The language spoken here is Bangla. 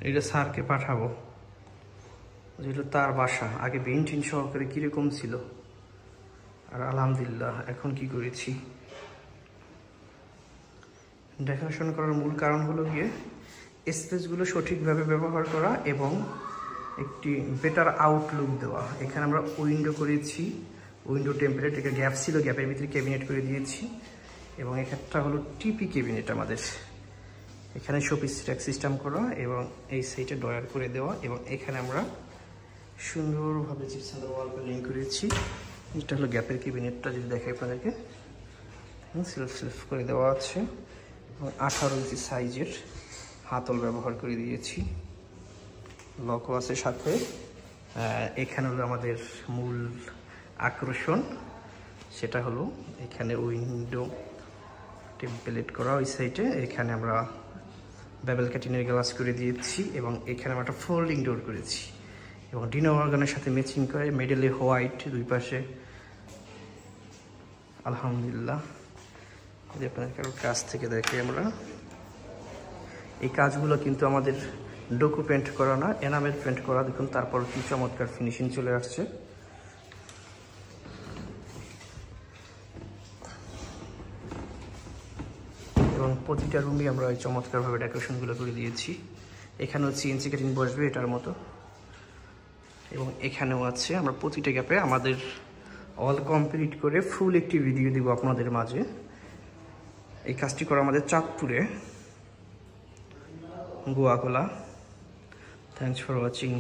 এটা স্যারকে পাঠাবো, যেটা তার বাসা। আগে বেন্টিন সহকারে কিরকম ছিল, আর আলহামদুলিল্লাহ এখন কি করেছি। দেখাশোনা করার মূল কারণ হলো গিয়ে স্পেসগুলো সঠিকভাবে ব্যবহার করা এবং একটি বেটার আউটলুক দেওয়া। এখানে আমরা উইন্ডো করেছি, উইন্ডো টেম্পারেট, একটা গ্যাপ ছিল, গ্যাপের ভিতরে ক্যাবিনেট করে দিয়েছি। এবং এখানটা হলো টিপি ক্যাবিনেট আমাদের। এখানে শোপিস র্যাক সিস্টেম করা এবং এই সাইডে ডয়ার করে দেওয়া। এবং এখানে আমরা সুন্দরভাবে জিপসাম ওয়াল প্যানেলিং করেছি। এটা হলো গ্যাপের ক্যাবিনেটটা, যদি দেখাই আপনাদেরকে, সেলফ করে দেওয়া আছে। এবং 18 ইঞ্চি সাইজের হাতল ব্যবহার করে দিয়েছি, লকও আছে সাথে। এখানে হলো আমাদের মূল আকর্ষণ, সেটা হলো এখানে উইন্ডো টেম্পলেট করা ওই সাইডে। এখানে আমরা বেবেল কাটিনের গ্লাস করে দিয়েছি এবং এখানে আমরা একটা ফোল্ডিং ডোর করেছি এবং ডিনার অর্গানের সাথে ম্যাচিং করে মেডেলে হোয়াইট দুই পাশে। আলহামদুলিল্লাহ, যদি আপনাদেরকে আরও কাছ থেকে দেখি আমরা, এই কাজগুলো কিন্তু আমাদের ডোকো পেন্ট করা না, এনামেল পেন্ট করা। দেখুন তারপর কি চমৎকার ফিনিশিং চলে আসছে। এবং প্রতিটা রুমে আমরা এই চমৎকারভাবে ডেকোরেশনগুলো করে দিয়েছি। এখানেও সিএনসি কাটিং বসবে এটার মতো, এবং এখানেও আছে। আমরা প্রতিটা গ্যাপে আমাদের অল কমপ্লিট করে ফুল একটি ভিডিও দিব আপনাদের মাঝে। এই কাজটি করা আমাদের চাঁদপুরে, গোয়াকোলা। Thanks for watching.